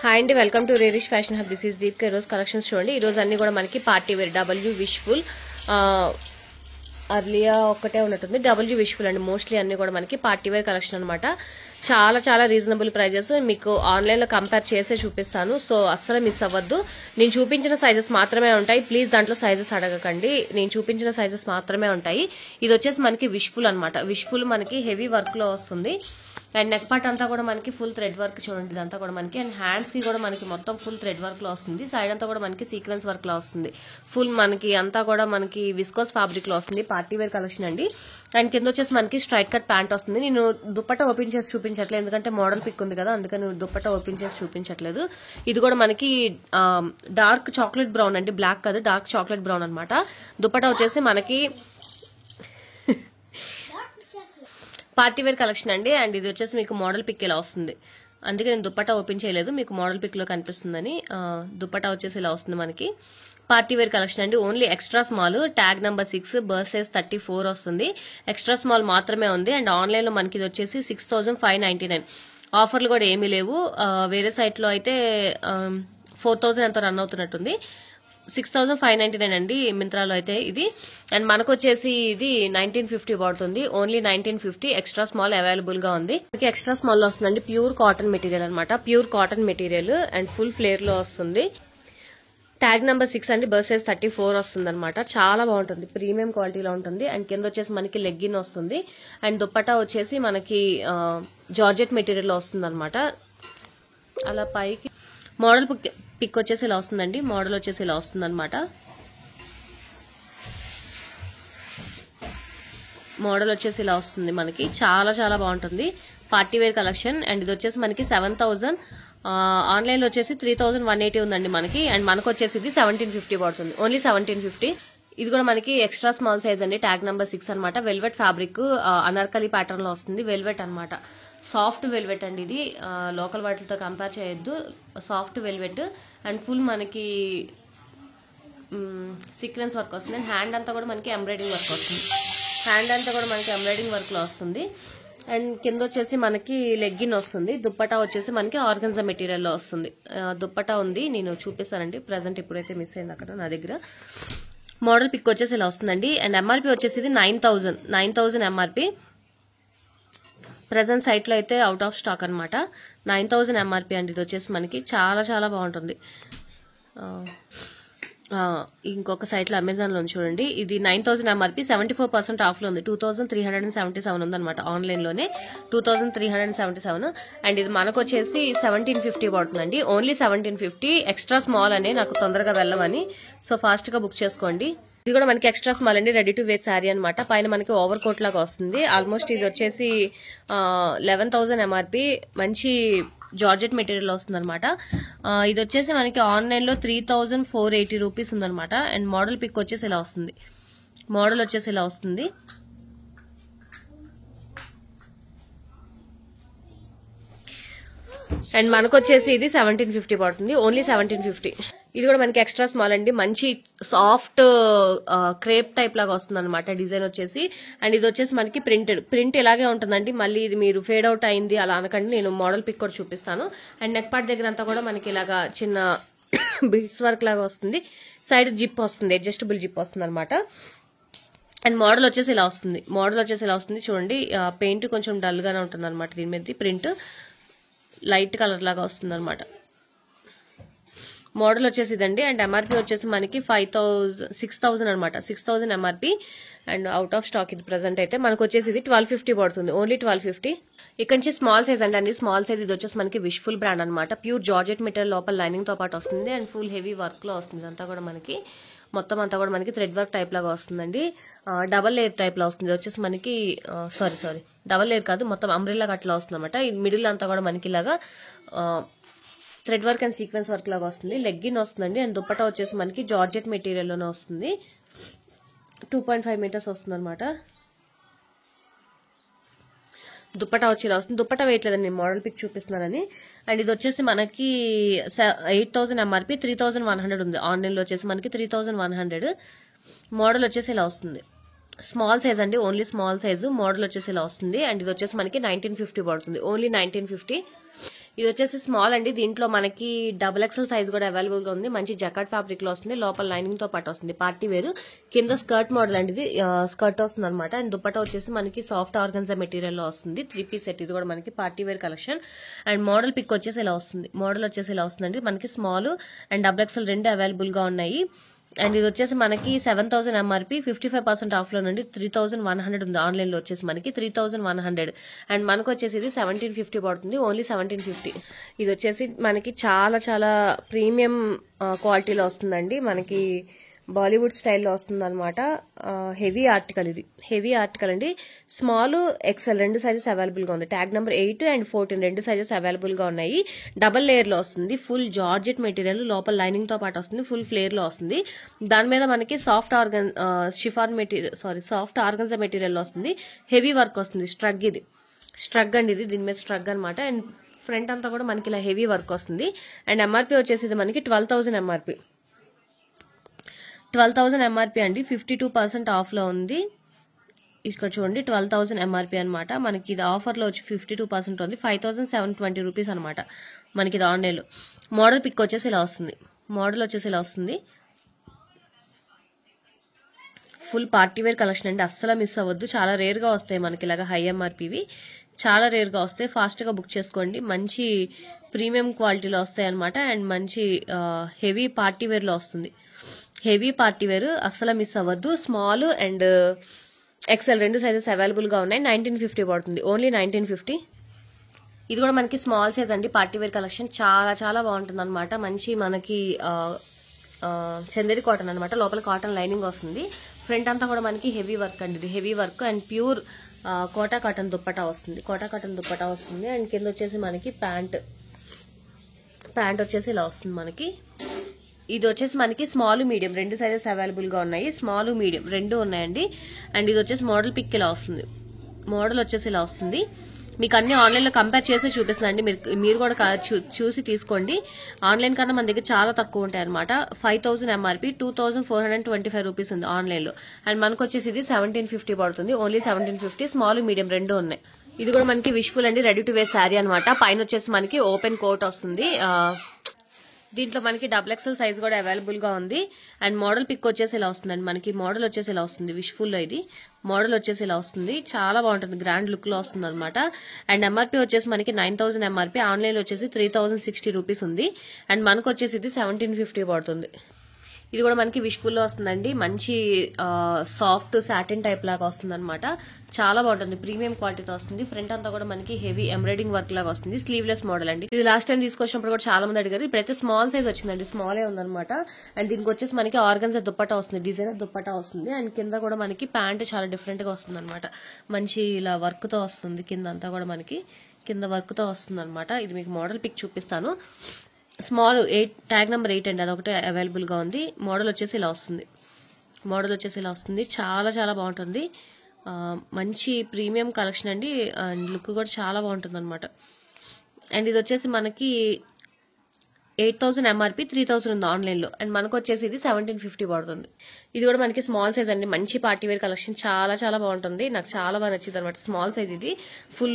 Hi అండి, welcome to రేరిష్ fashion hub. This is Deepika. ఈ రోజు కలెక్షన్స్ చూడండి. ఈ రోజు అన్ని కూడా మనకి పార్టీ వేర్ డబ్ల్యూ విష్ఫుల్ అర్లియా ఒక్కటే ఉన్నట్టుంది. డబ్ల్యూ విష్ఫుల్ అండి. మోస్ట్లీ అన్ని కూడా మనకి పార్టీ వేర్ కలెక్షన్ అనమాట. చాలా చాలా రీజనబుల్ ప్రైజెస్. మీకు ఆన్లైన్ లో కంపేర్ చేసే చూపిస్తాను, సో అస్సలు మిస్ అవ్వద్దు. నేను చూపించిన సైజెస్ మాత్రమే ఉంటాయి. ప్లీజ్ దాంట్లో సైజెస్ అడగకండి. నేను చూపించిన సైజెస్ మాత్రమే ఉంటాయి. ఇది వచ్చేసి మనకి విష్ఫుల్ అనమాట. విష్ఫుల్ మనకి హెవీ వర్క్ లో వస్తుంది. అండ్ నెక్ పార్ట్ అంతా కూడా మనకి ఫుల్ థ్రెడ్ వర్క్ చూడండి. ఇదంతా కూడా మనకి అండ్ హ్యాండ్స్ కి కూడా మనకి మొత్తం ఫుల్ థ్రెడ్ వర్క్ లో వస్తుంది. సైడ్ అంతా కూడా మనకి సీక్వెన్స్ వర్క్ లో వస్తుంది. ఫుల్ మనకి అంతా కూడా మనకి విస్కోస్ ఫ్యాబ్రిక్ లో వస్తుంది. పార్టీ వేర్ కలెక్షన్ అండి. అండ్ కింద వచ్చేసి మనకి స్ట్రైట్ కట్ ప్యాంట్ వస్తుంది. నేను దుప్పట్టా ఓపెన్ చేసి చూపించట్లేదు, ఎందుకంటే మోడల్ పిక్ ఉంది కదా, అందుకని దుప్పట్టా ఓపెన్ చేసి చూపించట్లేదు. ఇది కూడా మనకి డార్క్ చాక్లెట్ బ్రౌన్ అండి, బ్లాక్ కాదు, డార్క్ చాక్లెట్ బ్రౌన్ అనమాట. దుప్పట్టా వచ్చేసి మనకి పార్టీ వేర్ కలెక్షన్ అండి. అండ్ ఇది వచ్చేసి మీకు మోడల్ పిక్ ఇలా వస్తుంది. అందుకే నేను దుప్పట్టా ఓపెన్ చేయలేదు, మీకు మోడల్ పిక్ లో కనిపిస్తుందని. దుప్పట్టా వచ్చేసి ఇలా వస్తుంది మనకి. పార్టీ వేర్ కలెక్షన్ అండి. Only extra small, tag number 6, birth size 34 వస్తుంది. ఎక్స్ట్రా స్మాల్ మాత్రమే ఉంది. అండ్ ఆన్లైన్ లో మనకి ఇది వచ్చేసి 6599. ఆఫర్లు కూడా ఏమీ లేవు. వేరే సైట్ లో అయితే 4000 ఎంతో రన్ అవుతున్నట్టుంది. 6599 అండి మింత్రాలో అయితే ఇది. అండ్ మనకు వచ్చేసి ఇది 1950 పడుతుంది. ఓన్లీ 1950. ఎక్స్ట్రా స్మాల్ అవైలబుల్ గా ఉంది. ఎక్స్ట్రా స్మాల్ లో వస్తుందండి. ప్యూర్ కాటన్ మెటీరియల్ అనమాట. Pure cotton material and full flare లో వస్తుంది. ట్యాగ్ నెంబర్ 6 అండి, బర్త్ సైజ్ 34 వస్తుంది అనమాట. చాలా బాగుంటుంది, ప్రీమియం క్వాలిటీలో ఉంటుంది. అండ్ కింద వచ్చేసి మనకి లెగ్గిన్ వస్తుంది. అండ్ దుప్పట్టా వచ్చేసి మనకి జార్జెట్ మెటీరియల్ లో వస్తుంది అనమాట. అలా పైకి మోడల్ పిక్ వచ్చేసి ఇలా వస్తుందండి. మోడల్ వచ్చేసి ఇలా వస్తుంది అనమాట. మోడల్ వచ్చేసి ఇలా వస్తుంది మనకి. చాలా చాలా బాగుంటుంది పార్టీ వేర్ కలెక్షన్. అండ్ ఇది వచ్చేసి మనకి 7000. ఆన్లైన్ లో వచ్చేసి 3180 ఉందండి మనకి. అండ్ మనకు వచ్చేసి ఇది 1750 పడుతుంది. ఓన్లీ 1750. ఇది కూడా మనకి ఎక్స్ట్రా స్మాల్ సైజ్ అండి. ట్యాగ్ నెంబర్ 6 అనమాట. వెల్వెట్ ఫ్యాబ్రిక్, అనార్కలి ప్యాటర్న్ లో వస్తుంది. వెల్వెట్ అనమాట. సాఫ్ట్ వెల్వెట్ అండి ఇది. లోకల్ వాటితో కంపేర్ చేయొద్దు. సాఫ్ట్ వెల్వెట్ అండ్ ఫుల్ మనకి సీక్వెన్స్ వర్క్ వస్తుంది. అండ్ హ్యాండ్ అంతా కూడా మనకి ఎంబ్రాయిడింగ్ వర్క్ వస్తుంది. హ్యాండ్ అంతా కూడా మనకి ఎంబ్రాయిడింగ్ వర్క్ లో వస్తుంది. అండ్ కింద వచ్చేసి మనకి లెగ్గిన్ వస్తుంది. దుప్పటా వచ్చేసి మనకి ఆర్గన్జా మెటీరియల్ లో వస్తుంది. దుప్పటా ఉంది, నేను చూపిస్తానండి. ప్రెసెంట్ ఇప్పుడైతే మిస్ అయింది అక్కడ నా దగ్గర. మోడల్ పిక్ వచ్చేసి ఇలా వస్తుందండి. అండ్ ఎంఆర్పి వచ్చేసి ఇది 9000 ఎంఆర్పి. ప్రెసెంట్ సైట్ లో అయితే అవుట్ ఆఫ్ స్టాక్ అనమాట. 9000 ఎంఆర్పి అండి. ఇది వచ్చేసి మనకి చాలా చాలా బాగుంటుంది. ఇంకొక సైట్ లో అమెజాన్ లో చూడండి. ఇది 9000 ఎంఆర్పి, 74% ఆఫ్ లో ఉంది. 2377 ఉందన్నమాట. ఆన్లైన్ లోనే 2377. అండ్ ఇది మనకు వచ్చేసి 1750 పడుతుందండి. ఓన్లీ 1750. ఎక్స్ట్రా స్మాల్ అనే నాకు తొందరగా వెళ్ళమని, సో ఫాస్ట్ గా బుక్ చేసుకోండి. ఇది కూడా మనకి ఎక్స్ట్రా స్మాల్ అండి. రెడీ టు వేర్ శారీ అనమాట. పైన మనకి ఓవర్ కోట్ లాగా వస్తుంది. ఆల్మోస్ట్ ఇది వచ్చేసి 11000 ఎంఆర్పి. మంచి జార్జెట్ మెటీరియల్ వస్తుంది అనమాట. ఇది వచ్చేసి మనకి ఆన్లైన్ లో 3480 రూపీస్ ఉందనమాట. అండ్ మోడల్ పిక్ వచ్చేసి ఇలా వస్తుంది. మోడల్ వచ్చేసి ఇలా వస్తుంది. అండ్ మనకు వచ్చేసి ఇది 1750 పడుతుంది. ఓన్లీ 1750. ఇది కూడా మనకి ఎక్స్ట్రా స్మాల్ అండి. మంచి సాఫ్ట్ క్రేప్ టైప్ లాగా వస్తుంది అనమాట డిజైన్ వచ్చేసి. అండ్ ఇది వచ్చేసి మనకి ప్రింట్ ఇలాగే ఉంటుందండి. మళ్ళీ ఇది మీరు ఫేడ్ అవుట్ అయింది అలా అనకండి. నేను మోడల్ పిక్ కూడా చూపిస్తాను. అండ్ నెక్ పార్ట్ దగ్గర అంతా కూడా మనకి ఇలాగా చిన్న బీడ్స్ వర్క్ లాగా వస్తుంది. సైడ్ జిప్ వస్తుంది, అడ్జస్టబుల్ జిప్ వస్తుంది అనమాట. అండ్ మోడల్ వచ్చేసి ఇలా వస్తుంది. మోడల్ వచ్చేసి ఇలా వస్తుంది చూడండి. పెయింట్ కొంచెం డల్ గానే ఉంటుంది అనమాట. దీని మీద ప్రింట్ లైట్ కలర్ లాగా వస్తుంది అనమాట. మోడల్ వచ్చేసి ఇదండి. అండ్ ఎంఆర్పి వచ్చేసి మనకి 6000 అనమాట. 6000 MRP. And out of stock ఇది ప్రెసెంట్ అయితే. మనకు వచ్చేసి ఇది 1250 పడుతుంది. ఓన్లీ 1250. ఇక్కడ నుంచి స్మాల్ సైజ్ అండి. స్మాల్ సైజ్ ఇది వచ్చేసి మనకి విష్ఫుల్ బ్రాండ్ అనమాట. ప్యూర్ జార్జెట్ మెటీరియల్ లోపల లైనింగ్ తో పాటు వస్తుంది. అండ్ ఫుల్ హెవీ వర్క్ లో వస్తుంది. అంతా కూడా మనకి మొత్తం అంతా కూడా మనకి థ్రెడ్ వర్క్ టైప్ లాగా వస్తుందండి. డబల్ లేయర్ టైప్ లో వస్తుంది. వచ్చేసి మనకి సారీ డబల్ లేయర్ కాదు, మొత్తం అంబ్రెల్లా అట్లా వస్తుంది అనమాట. ఈ మిడిల్ అంతా కూడా మనకి ఇలాగా thread work and sequence work లాగా వస్తుంది. లెగ్గిన్ వస్తుందండి. అండ్ దుప్పటా వచ్చేసి మనకి జార్జెట్ మెటీరియల్ లోనే వస్తుంది. 2.5 మీటర్స్ వస్తుంది అనమాట. దుప్పటా వచ్చి ఇలా వస్తుంది. దుప్పటా వేయట్లేదండి, నేను మోడల్ పిక్ చూపిస్తున్నానని. అండ్ ఇది వచ్చేసి మనకి 8000 ఎంఆర్పి, 3100 ఉంది. ఆన్లైన్ లో వచ్చేసి మనకి 3100. మోడల్ వచ్చేసి ఇలా వస్తుంది. స్మాల్ సైజ్ అండి, ఓన్లీ స్మాల్ సైజు. మోడల్ వచ్చేసి ఇలా వస్తుంది. అండ్ ఇది వచ్చేసి మనకి 1950 పడుతుంది. ఓన్లీ 1950. ఇది వచ్చేసి స్మాల్ అండి. దీంట్లో మనకి XXL సైజ్ కూడా అవైలబుల్ గా ఉంది. మంచి జకాట్ ఫ్యాబ్రిక్ లో వస్తుంది. లోపల లైనింగ్ తో పాటు వస్తుంది. పార్టీ వేర్ కింద స్కర్ట్ మోడల్ అండి. ఇది స్కర్ట్ వస్తుంది అనమాట. అండ్ దుపట్టా వచ్చేసి మనకి సాఫ్ట్ ఆర్గన్జా మెటీరియల్ లో వస్తుంది. 3 పీస్ సెట్. ఇది కూడా మనకి party wear collection. And model pick వచ్చేసి ఇలా వస్తుంది. మోడల్ వచ్చేసి ఇలా వస్తుందండి. మనకి స్మాల్ అండ్ XXL రెండు అవైలబుల్ గా ఉన్నాయి. అండ్ ఇది వచ్చేసి మనకి 7,000 MRP 55% ఆఫ్ లో నుండి 3,100 ఉంది. ఆన్లైన్ లో వచ్చేసి మనకి 3,100. అండ్ మనకు వచ్చేసి ఇది 1750 పడుతుంది. ఓన్లీ 1750. ఇది వచ్చేసి మనకి చాలా చాలా ప్రీమియం క్వాలిటీలో వస్తుందండి. మనకి బాలీవుడ్ స్టైల్లో వస్తుంది అనమాట. Heavy article. ఇది హెవీ ఆర్టికల్ అండి. స్మాల్ XL రెండు సైజెస్ అవైలబుల్ గా ఉంది. ట్యాగ్ నెంబర్ 8 అండ్ 14 రెండు సైజెస్ అవైలబుల్ గా ఉన్నాయి. డబల్ లేయర్ లో వస్తుంది. ఫుల్ జార్జెట్ మెటీరియల్ లోపల లైనింగ్ తో పాటు వస్తుంది. ఫుల్ ఫ్లేర్ లో వస్తుంది. దాని మీద మనకి సాఫ్ట్ ఆర్గన్జా మెటీరియల్ లో వస్తుంది. హెవీ వర్క్ వస్తుంది. స్ట్రగ్ అండి. ఇది దీని మీద స్ట్రగ్ అనమాట. అండ్ ఫ్రంట్ అంతా కూడా మనకి ఇలా హెవీ వర్క్ వస్తుంది. అండ్ MRP వచ్చేసి ఇది మనకి 12,000 MRP. 12,000 MRP అండి. 52% ఆఫ్ లో ఉంది. ఇక్కడ చూడండి 12,000 MRP అనమాట. మనకి ఇది ఆఫర్ లో వచ్చి 52% ఉంది. 5,720 రూపీస్ అనమాట. మనకి ఇది ఆన్లైన్ లో. మోడల్ పిక్ వచ్చేసి ఇలా వస్తుంది. ఫుల్ పార్టీ వేర్ కలెక్షన్ అండి. అస్సలు మిస్ అవ్వద్దు. చాలా రేర్ గా వస్తాయి మనకి ఇలాగా హై MRPవి. చాలా రేర్ గా వస్తాయి. ఫాస్ట్ గా బుక్ చేసుకోండి. మంచి ప్రీమియం క్వాలిటీలో వస్తాయి అనమాట. అండ్ మంచి హెవీ పార్టీ వేర్ లో వస్తుంది. హెవీ పార్టీ వేర్ అస్సలు మిస్ అవ్వద్దు. స్మాల్ అండ్ XL రెండు సైజెస్ అవైలబుల్ గా ఉన్నాయి. 1950 పడుతుంది. ఓన్లీ 1950. ఇది కూడా మనకి స్మాల్ సైజ్ అండి. పార్టీ వేర్ కలెక్షన్ చాలా చాలా బాగుంటుంది అనమాట. మంచి మనకి చందేరి కాటన్ అనమాట. లోపల కాటన్ లైనింగ్ వస్తుంది. ఫ్రంట్ అంతా కూడా మనకి హెవీ వర్క్ అండి. ఇది heavy work and pure Kota cotton dupatta వస్తుంది. అండ్ కింద వచ్చేసి మనకి ప్యాంట్ వచ్చేసి ఇలా వస్తుంది మనకి. ఇది వచ్చేసి మనకి స్మాల్ మీడియం రెండు సైజెస్ అవైలబుల్ గా ఉన్నాయి. స్మాల్ మీడియం రెండు ఉన్నాయండి. అండ్ ఇది వచ్చేసి మోడల్ పిక్ ఇలా వస్తుంది. మోడల్ వచ్చేసి ఇలా వస్తుంది. మీకు అన్ని ఆన్లైన్ లో కంపేర్ చేసి చూపిస్తుందండి. మీరు కూడా చూసి తీసుకోండి. ఆన్లైన్ కన్నా మన దగ్గర చాలా తక్కువ ఉంటాయి అనమాట. 5,000 MRP 2,425 రూపీస్ ఉంది ఆన్లైన్ లో. అండ్ మనకు వచ్చేసి ఇది 1750 పడుతుంది. ఓన్లీ 1750. స్మాల్ మీడియం రెండు ఉన్నాయి. ఇది కూడా మనకి విష్ఫుల్ అండి. రెడీ టు వేర్ శారీ అనమాట. పైన వచ్చేసి మనకి ఓపెన్ కోట్ వస్తుంది. దీంట్లో మనకి XXL సైజ్ కూడా అవైలబుల్ గా ఉంది. అండ్ మోడల్ పిక్ వచ్చేసి ఇలా వస్తుందండి. మనకి మోడల్ వచ్చేసి ఇలా వస్తుంది. విష్ఫుల్ లో ఇది మోడల్ వచ్చేసి ఇలా వస్తుంది. చాలా బాగుంటుంది. గ్రాండ్ లుక్ లో వస్తుంది అనమాట. అండ్ MRP వచ్చేసి మనకి 9,000 MRP. ఆన్లైన్ లో వచ్చేసి 3,060 రూపీస్ ఉంది. అండ్ మనకు వచ్చేసి ఇది 1750 పడుతుంది. ఇది కూడా మనకి విష్ఫుల్ లో వస్తుందండి. మంచి సాఫ్ట్ సాటిన్ టైప్ లాగా వస్తుంది అనమాట. చాలా బాగుంటుంది. ప్రీమియం క్వాలిటీతో వస్తుంది. ఫ్రంట్ అంతా కూడా మనకి హెవీ ఎంబ్రాయిడింగ్ వర్క్ లాగా వస్తుంది. స్లీవ్లెస్ మోడల్ అండి. ఇది లాస్ట్ టైం తీసుకొచ్చినప్పుడు కూడా చాలా మంది అడిగారు. ఇప్పుడైతే స్మాల్ సైజ్ వచ్చిందండి. స్మాలే ఉందన్నమాట. అండ్ దీనికి వచ్చేసి మనకి ఆర్గన్జా దుప్పటా వస్తుంది. డిజైనర్ దుప్పటా వస్తుంది. అండ్ కింద కూడా మనకి ప్యాంట్ చాలా డిఫరెంట్ గా వస్తుంది అనమాట. మంచి ఇలా వర్క్ తో వస్తుంది. కింద అంతా కూడా మనకి కింద వర్క్ తో వస్తుంది అనమాట. ఇది మీకు మోడల్ పిక్ చూపిస్తాను. స్మాల్ 8 ట్యాగ్ నెంబర్ 8 అండి. అదొకటి అవైలబుల్ గా ఉంది. మోడల్ వచ్చేసి ఇలా వస్తుంది. చాలా చాలా బాగుంటుంది. మంచి ప్రీమియం కలెక్షన్ అండి. అండ్ లుక్ కూడా చాలా బాగుంటుంది అనమాట. అండ్ ఇది వచ్చేసి మనకి 8,000 MRP 3,000 ఉంది ఆన్లైన్ లో. అండ్ మనకు వచ్చేసి ఇది 1750 పడుతుంది. ఇది కూడా మనకి స్మాల్ సైజ్ అండి. మంచి పార్టీ వేర్ కలెక్షన్ చాలా చాలా బాగుంటుంది. నాకు చాలా బాగా నచ్చింది అనమాట. స్మాల్ సైజ్ ఇది ఫుల్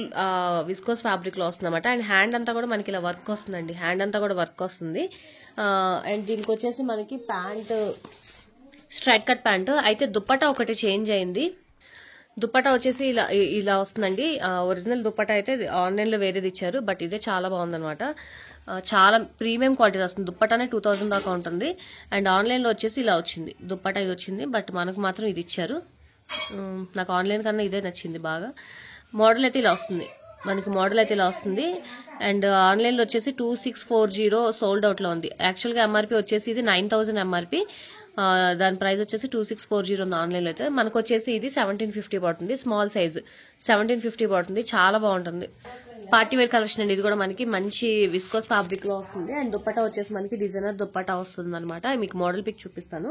విస్కోస్ ఫ్యాబ్రిక్ లో వస్తుంది అనమాట. అండ్ హ్యాండ్ అంతా కూడా మనకి ఇలా వర్క్ వస్తుందండి. హ్యాండ్ అంతా కూడా వర్క్ వస్తుంది. అండ్ దీనికి వచ్చేసి మనకి ప్యాంట్ స్ట్రైట్ కట్ ప్యాంట్ అయితే దుప్పటా ఒకటి చేంజ్ అయింది. దుప్పటా వచ్చేసి ఇలా వస్తుందండి. ఒరిజినల్ దుప్పటా అయితే ఆన్లైన్ లో వేరేది ఇచ్చారు. బట్ ఇదే చాలా బాగుందన్నమాట. చాలా ప్రీమియం క్వాలిటీ వస్తుంది. దుప్పటానే 2,000 దాకా ఉంటుంది. అండ్ ఆన్లైన్ లో వచ్చేసి ఇలా వచ్చింది. దుప్పటా ఇది వచ్చింది. బట్ మనకు మాత్రం ఇది ఇచ్చారు. నాకు ఆన్లైన్ కన్నా ఇదే నచ్చింది బాగా. మోడల్ అయితే ఇలా వస్తుంది. అండ్ ఆన్లైన్ లో వచ్చేసి 2640 సోల్డ్ అవుట్ లో ఉంది. యాక్చువల్ గా MRP వచ్చేసి ఇది 9,000 MRP. దాని ప్రైస్ వచ్చేసి 2640 ఉంది ఆన్లైన్ లో అయితే. మనకు వచ్చేసి ఇది 1750 పడుతుంది. స్మాల్ సైజ్ 1750 పడుతుంది. చాలా బాగుంటుంది. పార్టీ వేర్ కలెక్షన్ అండి. ఇది కూడా మనకి మంచి విస్కోస్ ఫ్యాబ్రిక్ లో వస్తుంది. అండ్ దుప్పటా వచ్చేసి మనకి డిజైనర్ దుప్పటా వస్తుంది అనమాట. మీకు మోడల్ పిక్ చూపిస్తాను.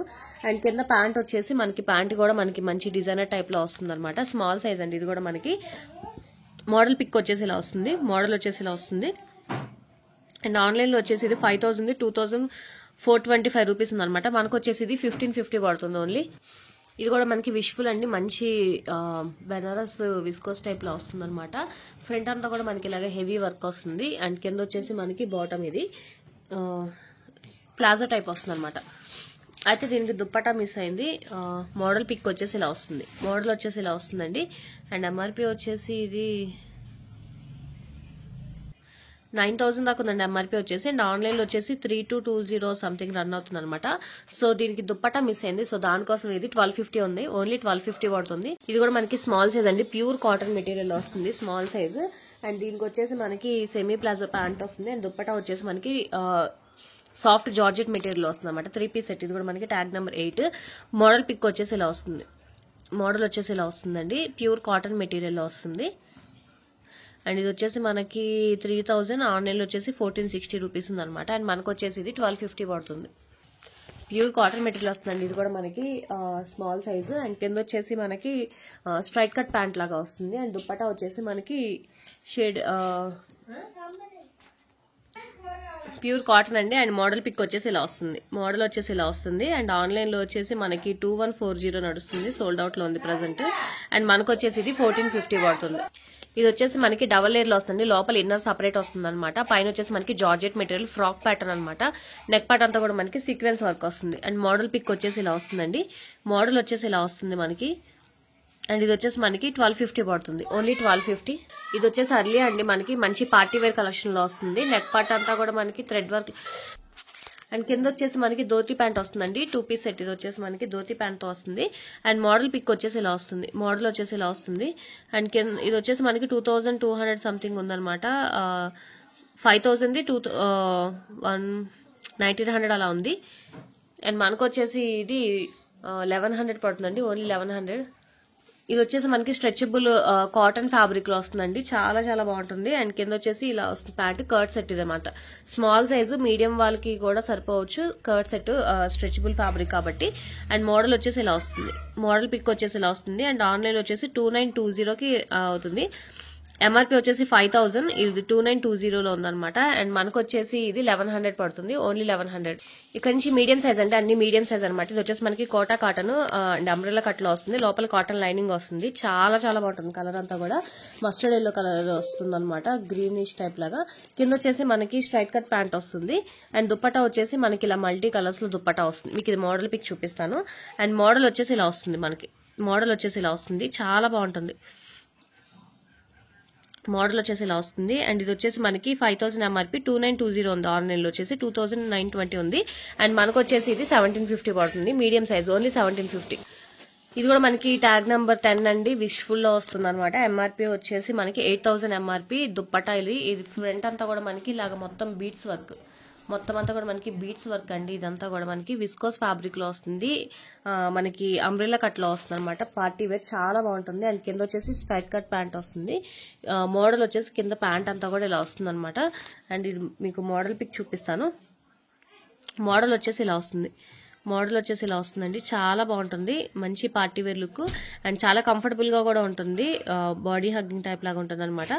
అండ్ కింద ప్యాంట్ వచ్చేసి మనకి ప్యాంట్ కూడా మనకి మంచి డిజైనర్ టైప్ లో వస్తుంది అనమాట. స్మాల్ సైజ్ అండి. ఇది కూడా మనకి మోడల్ పిక్ వచ్చేసి ఇలా వస్తుంది. అండ్ ఆన్లైన్ లో వచ్చేసి ఇది 5,000 2,425 రూపీస్ ఉందన్నమాట. మనకు వచ్చేసి ఇది 1550 పడుతుంది ఓన్లీ. ఇది కూడా మనకి విష్ఫుల్ అండి, మంచి బెనారస్ విస్కోస్ టైప్ లో వస్తుంది అనమాట. ఫ్రంట్ అంతా కూడా మనకి ఇలాగ హెవీ వర్క్ వస్తుంది. అండ్ కింద వచ్చేసి మనకి బాటమ్ ఇది ప్లాజో టైప్ వస్తుంది అనమాట. అయితే దీనికి దుప్పటా మిస్ అయింది. మోడల్ పిక్ వచ్చేసి ఇలా వస్తుంది. మోడల్ వచ్చేసి ఇలా వస్తుందండి. అండ్ ఎంఆర్పి వచ్చేసి ఇది 9,000 దాకా ఉందండి ఎంఆర్పీ వచ్చేసి. అండ్ ఆన్లైన్ లో వచ్చేసి 3220 సంథింగ్ రన్ అవుతుంది అనమాట. సో దీనికి దుప్పటా మిస్ అయింది. సో దానికోసం ఇది 1250 ఉంది. ఓన్లీ 1250 పడుతుంది. ఇది కూడా మనకి స్మాల్ సైజ్ అండి, ప్యూర్ కాటన్ మెటీరియల్ వస్తుంది, స్మాల్ సైజ్. అండ్ దీనికి వచ్చేసి మనకి సెమీ ప్లాజో ప్యాంట్ వస్తుంది. అండ్ దుప్పటా వచ్చేసి మనకి సాఫ్ట్ జార్జెట్ మెటీరియల్ వస్తుంది అనమాట. 3 పీస్ సెట్. ఇది కూడా మనకి ట్యాగ్ నెంబర్ 8. మోడల్ పిక్ వచ్చేసి ఇలా వస్తుంది. మోడల్ వచ్చేసి ఇలా వస్తుందండి, ప్యూర్ కాటన్ మెటీరియల్ లో వస్తుంది. అండ్ ఇది వచ్చేసి మనకి 3000, ఆన్లైన్లో వచ్చేసి 1460 రూపీస్ ఉందన్నమాట. అండ్ మనకు వచ్చేసి ఇది 1250 పడుతుంది. ప్యూర్ కాటన్ మెటీరియల్ వస్తుందండి. ఇది కూడా మనకి స్మాల్ సైజు. అండ్ కింద వచ్చేసి మనకి స్ట్రైట్ కట్ ప్యాంట్ లాగా వస్తుంది. అండ్ దుప్పటా వచ్చేసి మనకి షేడ్ ప్యూర్ కాటన్ అండి. అండ్ మోడల్ పిక్ వచ్చేసి ఇలా వస్తుంది. మోడల్ వచ్చేసి ఇలా వస్తుంది. అండ్ ఆన్లైన్ లో వచ్చేసి మనకి 2140 నడుస్తుంది, సోల్డ్ అవుట్ లో ఉంది ప్రెసెంట్. అండ్ మనకు వచ్చేసి ఇది 1450 పడుతుంది. ఇది వచ్చేసి మనకి డబల్ లేయర్ లో వస్తుంది. లోపల ఇన్నర్ సపరేట్ వస్తుంది అనమాట. పైన వచ్చేసి మనకి జార్జెట్ మెటీరియల్ ఫ్రాక్ ప్యాటర్న్ అనమాట. నెక్ పార్ట్ అంతా కూడా మనకి సీక్వెన్స్ వర్క్ వస్తుంది. అండ్ మోడల్ పిక్ వచ్చేసి ఇలా వస్తుందండి. మోడల్ వచ్చేసి ఇలా వస్తుంది మనకి. అండ్ ఇది వచ్చేసి మనకి 1250 పడుతుంది, ఓన్లీ 1250. ఇది వచ్చేసి అర్లీ అండి, మనకి మంచి పార్టీ వేర్ కలెక్షన్ లో వస్తుంది. నెక్ పార్ట్ అంతా కూడా మనకి థ్రెడ్ వర్క్. అండ్ కింద వచ్చేసి మనకి ధోతి ప్యాంట్ వస్తుందండి, 2 పీస్ సెట్. ఇది వచ్చేసి మనకి ధోతి ప్యాంట్ తో వస్తుంది. అండ్ మోడల్ పిక్ వచ్చేసి ఇలా వస్తుంది. మోడల్ వచ్చేసి ఇలా వస్తుంది. అండ్ ఇది వచ్చేసి మనకి 2200 సంథింగ్ ఉందన్నమాట. 5000 1900 అలా ఉంది. అండ్ మనకు వచ్చేసి ఇది 1100 పడుతుందండి, ఓన్లీ 1100. ఇది వచ్చేసి మనకి స్ట్రెచబుల్ కాటన్ ఫ్యాబ్రిక్ లో వస్తుందండి, చాలా చాలా బాగుంటుంది. అండ్ కింద వచ్చేసి ఇలా వస్తుంది ప్యాంట్. కర్ట్ సెట్ ఇదన్నమాట, స్మాల్ సైజు, మీడియం వాళ్ళకి కూడా సరిపోవచ్చు. కర్ట్ సెట్ స్ట్రెచబుల్ ఫ్యాబ్రిక్ కాబట్టి. అండ్ మోడల్ వచ్చేసి ఇలా వస్తుంది. మోడల్ పిక్ వచ్చేసి ఇలా వస్తుంది. అండ్ ఆన్లైన్ వచ్చేసి 2920కి అవుతుంది. ఎంఆర్పీ వచ్చేసి 5000, ఇది 2920లో ఉందన్నమాట. అండ్ మనకు వచ్చేసి ఇది 1100 పడుతుంది, ఓన్లీ 1100. ఇక్కడ నుంచి మీడియం సైజ్ అంటే అన్ని మీడియం సైజ్ అనమాట. ఇది వచ్చేసి మనకి Kota cotton and umbrella cut లో వస్తుంది. లోపల కాటన్ లైనింగ్ వస్తుంది. చాలా చాలా బాగుంటుంది. కలర్ అంతా కూడా మస్టర్డ్ ఎల్లో కలర్ వస్తుంది అనమాట, గ్రీనిష్ టైప్ లాగా. కింద వచ్చేసి మనకి స్ట్రైట్ కట్ ప్యాంట్ వస్తుంది. అండ్ దుప్పటా వచ్చేసి మనకి ఇలా మల్టీ కలర్స్ లో దుప్పటా వస్తుంది. మీకు ఇది మోడల్ పిక్ చూపిస్తాను. అండ్ మోడల్ వచ్చేసి ఇలా వస్తుంది మనకి. మోడల్ వచ్చేసి ఇలా వస్తుంది, చాలా బాగుంటుంది. మోడల్ వచ్చేసి ఇలా వస్తుంది. అండ్ ఇది వచ్చేసి మనకి 5000 ఎంఆర్పీ, 2920 ఉంది. ఆన్లైన్ లో వచ్చేసి 2920 ఉంది. అండ్ మనకు వచ్చేసి ఇది 1750 పడుతుంది, మీడియం సైజ్, ఓన్లీ 1750. ఇది కూడా మనకి ట్యాగ్ నెంబర్ 10 అండి, విష్ఫుల్ లో వస్తుంది అనమాట. ఎంఆర్పీ వచ్చేసి మనకి 8000 ఎంఆర్పీ. దుప్పటా ఇది ఫ్రంట్ అంతా కూడా మనకి ఇలాగ మొత్తం బీట్స్ వర్క్, మొత్తం అంతా కూడా మనకి బీట్స్ వర్క్ అండి. ఇదంతా కూడా మనకి విస్కోస్ ఫ్యాబ్రిక్ లో వస్తుంది. మనకి అంబ్రెల్లా కట్ లో వస్తుంది అనమాట. పార్టీ వేర్ చాలా బాగుంటుంది. అండ్ కింద వచ్చేసి స్ట్రైట్ కట్ ప్యాంట్ వస్తుంది. మోడల్ వచ్చేసి కింద ప్యాంట్ అంతా కూడా ఇలా వస్తుంది అనమాట. అండ్ ఇది మీకు మోడల్ పిక్ చూపిస్తాను. మోడల్ వచ్చేసి ఇలా వస్తుంది. మోడల్ వచ్చేసి ఇలా వస్తుందండి, చాలా బాగుంటుంది. మంచి పార్టీ వేర్ లుక్ అండ్ చాలా కంఫర్టబుల్ గా కూడా ఉంటుంది. బాడీ హగ్గింగ్ టైప్ లాగా ఉంటుంది అనమాట.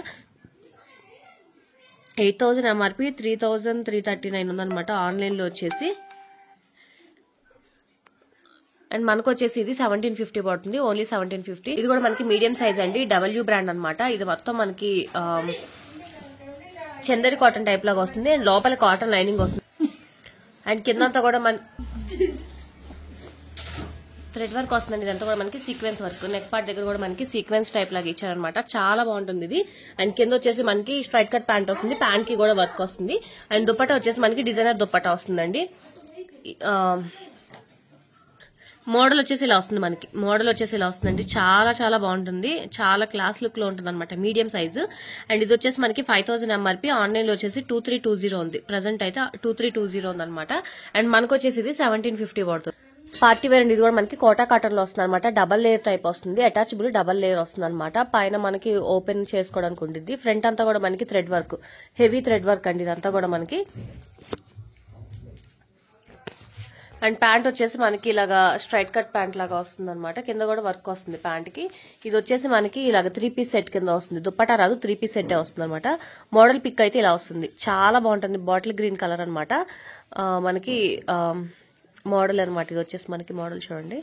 8000 ఎంఆర్పీ, 3339 ఉందన్నమాట ఆన్లైన్ లో వచ్చేసి. అండ్ మనకు వచ్చేసి ఇది 1750 పడుతుంది, ఓన్లీ 1750. ఇది కూడా మనకి మీడియం సైజ్ అండి, డబ్ల్యూ బ్రాండ్ అనమాట. ఇది మొత్తం మనకి చందరి కాటన్ టైప్ లాగా వస్తుంది. అండ్ లోపల కాటన్ లైనింగ్ వస్తుంది. అండ్ కిందంతా కూడా మన థ్రెడ్ వర్క్ వస్తుందండి. ఇదంతా కూడా మనకి సీక్వెన్స్ వర్క్. నెక్ పార్ట్ దగ్గర కూడా మనకి సీక్వెన్స్ టైప్ లాగా ఇచ్చారనమాట, చాలా బాగుంటుంది ఇది. అండ్ కింద వచ్చేసి మనకి స్ట్రైట్ కట్ ప్యాంట్ వస్తుంది. ప్యాంట్ కి కూడా వర్క్ వస్తుంది. అండ్ దుప్పటా వచ్చేసి మనకి డిజైనర్ దుప్పటా వస్తుందండి. మోడల్ వచ్చేసి ఇలా వస్తుంది మనకి. మోడల్ వచ్చేసి ఇలా వస్తుందండి, చాలా చాలా బాగుంటుంది. చాలా క్లాస్ లుక్ లో ఉంటుంది అనమాట, మీడియం సైజు. అండ్ ఇది వచ్చేసి మనకి 5000 ఎంఆర్పీ. ఆన్లైన్ లో వచ్చేసి 2320 ఉంది. ప్రెసెంట్ అయితే 2320 ఉంది అనమాట. అండ్ మనకు వచ్చేసి ఇది 1750 పడుతుంది. పార్టీ వేర్ అండి. ఇది కూడా మనకి కోటా కాటన్ లో వస్తుంది అనమాట. డబల్ లేయర్ టైప్ వస్తుంది, అటాచబుల్ డబల్ లేయర్ వస్తుంది అనమాట. పైన మనకి ఓపెన్ చేసుకోవడానికి ఉంటుంది. ఫ్రంట్ అంతా కూడా మనకి thread work, heavy thread work అండి ఇదంతా కూడా మనకి. అండ్ ప్యాంట్ వచ్చేసి మనకి ఇలాగా స్ట్రైట్ కట్ ప్యాంట్ లాగా వస్తుంది అనమాట. కింద కూడా వర్క్ వస్తుంది ప్యాంట్ కి. ఇది వచ్చేసి మనకి ఇలాగ 3 పీస్ సెట్ కింద వస్తుంది. దుప్పటా రాదు, 3 పీస్ సెట్ వస్తుంది అనమాట. మోడల్ పిక్ అయితే ఇలా వస్తుంది, చాలా బాగుంటుంది. బాటిల్ గ్రీన్ కలర్ అనమాట మనకి మోడల్ అనమాట. ఇది వచ్చేసి మనకి మోడల్ చూడండి,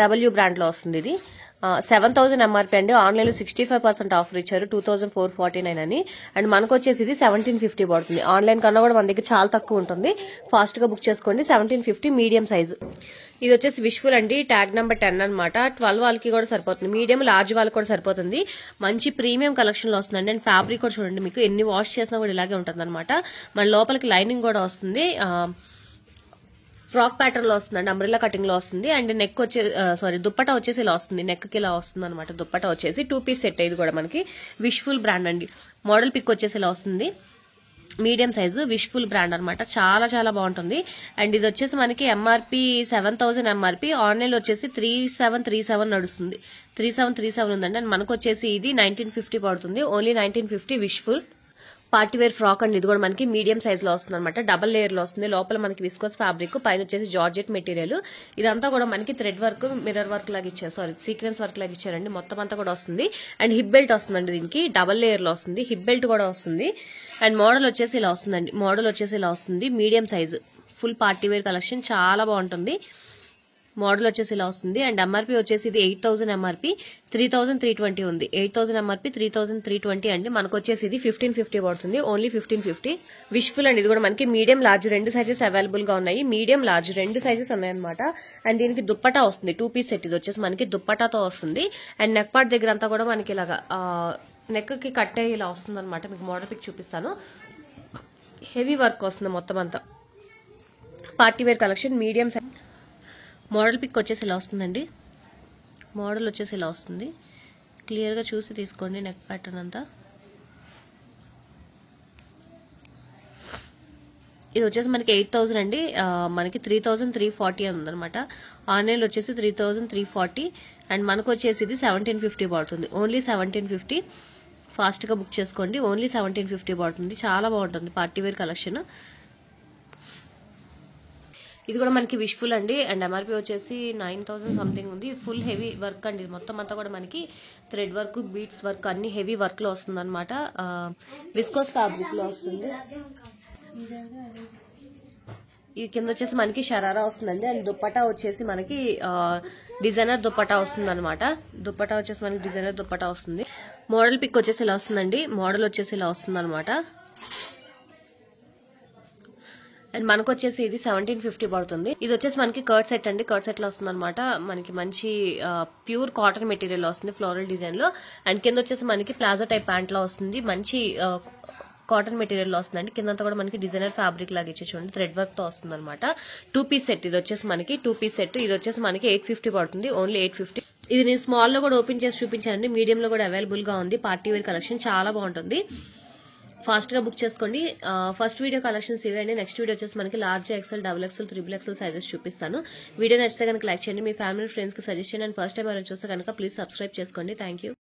డబ్ల్యూ బ్రాండ్ లో వస్తుంది ఇది. 7,000 ఎంఆర్పీ అండి. ఆన్లైన్ లో 65% ఆఫర్ ఇచ్చారు, 2,449 అని. అండ్ మనకు వచ్చేసి ఇది 1750 పడుతుంది. ఆన్లైన్ కన్నా కూడా మన దగ్గర చాలా తక్కువ ఉంటుంది. ఫాస్ట్ గా బుక్ చేసుకోండి. 1750 మీడియం సైజు. ఇది వచ్చేసి విష్ఫుల్ అండి, ట్యాగ్ నెంబర్ 10 అనమాట. 12 వాళ్ళకి కూడా సరిపోతుంది, మీడియం లార్జ్ వాళ్ళకి కూడా సరిపోతుంది. మంచి ప్రీమియం కలెక్షన్ లో వస్తుందండి. అండ్ ఫ్యాబ్రిక్ కూడా చూడండి, మీకు ఎన్ని వాష్ చేసినా కూడా ఇలాగే ఉంటుంది అనమాట. మన లోపలికి లైనింగ్ కూడా వస్తుంది. ఫ్రాక్ ప్యాటర్న్ లో వస్తుందండి, అంబ్రెల్లా కటింగ్ లో వస్తుంది. అండ్ నెక్ వచ్చే దుప్పటా వచ్చేసి ఇలా వస్తుంది, నెక్ కి ఇలా వస్తుంది అనమాట. దుప్పటా వచ్చేసి 2 పీస్ సెట్. ఇది కూడా మనకి విష్ఫుల్ బ్రాండ్ అండి. మోడల్ పిక్ వచ్చేసి ఇలా వస్తుంది, మీడియం సైజు, విష్ఫుల్ బ్రాండ్ అనమాట. చాలా చాలా బాగుంటుంది. అండ్ ఇది వచ్చేసి మనకి ఎంఆర్పీ 7,000 ఎంఆర్పీ. ఆన్లైన్ లో వచ్చేసి 3737 నడుస్తుంది, 3737 ఉందండి. అండ్ మనకు వచ్చేసి ఇది 1950 పడుతుంది, ఓన్లీ 1950. విష్ఫుల్ పార్టీవేర్ ఫ్రాక్ అండి. ఇది కూడా మనకి మీడియం సైజ్ లో వస్తుంది అనమాట. డబల్ లేయర్ లో వస్తుంది. లోపల మనకి విస్కోస్ ఫ్యాబ్రిక్, పైన వచ్చేసి జార్జెట్ మెటీరియల్. ఇదంతా కూడా మనకి థ్రెడ్ వర్క్, మిర్రర్ వర్క్ లాగా ఇచ్చారు, సీక్వెన్స్ వర్క్ లాగా ఇచ్చారండి. మొత్తం అంతా కూడా వస్తుంది. అండ్ హిప్ బెల్ట్ వస్తుందండి, దీనికి డబల్ లేయర్ లో వస్తుంది. హిప్ బెల్ట్ కూడా వస్తుంది. అండ్ మోడల్ వచ్చేసి ఇలా వస్తుందండి. మోడల్ వచ్చేసి ఇలా వస్తుంది, medium size, full party wear collection, చాలా బాగుంటుంది. మోడల్ వచ్చేసి ఇలా వస్తుంది. అండ్ ఎంఆర్పీ వచ్చేసి ఇది 8,000 ఎంఆర్పీ, 3,320 ఉంది. 8,000 ఎంఆర్పీ, 3,320 అండి. మనకు వచ్చేసి ఇది 1550 పడుతుంది, ఓన్లీ 1550. విష్ఫుల్ అండి. ఇది కూడా మనకి మీడియం లార్జ్ 2 సైజెస్ అవైలబుల్ గా ఉన్నాయి. మీడియం లార్జ్ 2 సైజెస్ ఉన్నాయన్నమాట. అండ్ దీనికి దుప్పటా వస్తుంది, 2 పీస్ సెట్. ఇది వచ్చేసి మనకి దుప్పటాతో వస్తుంది. అండ్ నెక్ పార్ట్ దగ్గర అంతా కూడా మనకి ఇలాగా నెక్ కి కట్టే ఇలా వస్తుంది అనమాట. మీకు మోడల్ పిక్ చూపిస్తాను. హెవీ వర్క్ వస్తుంది మొత్తం అంతా. Party wear collection, medium size. Model pick వచ్చేసి ఇలా వస్తుందండి. మోడల్ వచ్చేసి ఇలా వస్తుంది, క్లియర్గా చూసి తీసుకోండి. నెక్ ప్యాటర్న్ అంతా ఇది వచ్చేసి మనకి 8,000 అండి. మనకి 3,340 అని ఉందనమాట. ఆన్లైన్లో వచ్చేసి 3,340. అండ్ మనకు వచ్చేసి ఇది 1750 పడుతుంది, ఓన్లీ 1750. ఫాస్ట్గా బుక్ చేసుకోండి, ఓన్లీ 1750 పడుతుంది. చాలా బాగుంటుంది పార్టీవేర్ కలెక్షన్. ఇది కూడా మనకి విష్ఫుల్ అండి. అండ్ ఎంఆర్పీ వచ్చేసి 9,000 సంథింగ్ ఉంది. ఫుల్ హెవీ వర్క్ అండి. మొత్తం అంతా కూడా మనకి థ్రెడ్ వర్క్, బీట్స్ వర్క్ అన్ని హెవీ వర్క్ లో వస్తుంది అనమాట. విస్కోస్ ఫ్యాబ్రిక్ లో వస్తుంది. ఈ కింద వచ్చేసి మనకి షరారా వస్తుందండి. అండ్ దుప్పటా వచ్చేసి మనకి డిజైనర్ దుప్పటా వస్తుంది అనమాట. దుప్పటా వచ్చేసి మనకి డిజైనర్ దుప్పటా వస్తుంది. మోడల్ పిక్ వచ్చేసి ఇలా వస్తుందండి. మోడల్ వచ్చేసి ఇలా వస్తుంది అనమాట. అండ్ మనకు వచ్చేసి ఇది 1750 పడుతుంది. ఇది వచ్చేసి మనకి కర్ట్ సెట్ అండి. కర్ట్ సెట్ లో వస్తుంది అనమాట. మనకి మంచి ప్యూర్ కాటన్ మెటీరియల్ లో వస్తుంది, ఫ్లోరల్ డిజైన్ లో. అండ్ కింద వచ్చేసి మనకి ప్లాజో టైప్ ప్యాంట్ లో వస్తుంది. మంచి కాటన్ మెటీరియల్ లో వస్తుందండి. కిందంతా కూడా మనకి డిజైనర్ ఫ్యాబ్రిక్ లాగా ఇచ్చే చూడండి, థ్రెడ్ వర్క్ తో వస్తుంది అనమాట. 2 పీస్ సెట్. ఇది వచ్చేసి మనకి 2 పీస్ సెట్. ఇది వచ్చేసి మనకి 850 పడుతుంది, ఓన్లీ 850. ఇది నేను స్మాల్ లో కూడా ఓపెన్ చేసి చూపించానండి. మీడియం లో కూడా అవైలబుల్ గా ఉంది. పార్టీ వేర్ కలెక్షన్ చాలా బాగుంటుంది. ఫాస్ట్ గా బుక్ చేసుకోండి. ఫస్ట్ వీడియో కలెక్షన్స్ ఇవ్వండి. నెక్స్ట్ వీడియో వచ్చేసి మనకి large XL, double XL, triple XL sizes చూపిస్తాను. వీడియో నచ్చితే కనుక లైక్ చేయండి, మీ ఫ్యామిలీ ఫ్రెండ్స్ కి సజెస్ట్ చేయండి. అండ్ ఫస్ట్ టైం ఎవరైనా చూస్తే కనుక ప్లీజ్ సబ్స్క్రైబ్ చేసుకోండి. Thank you.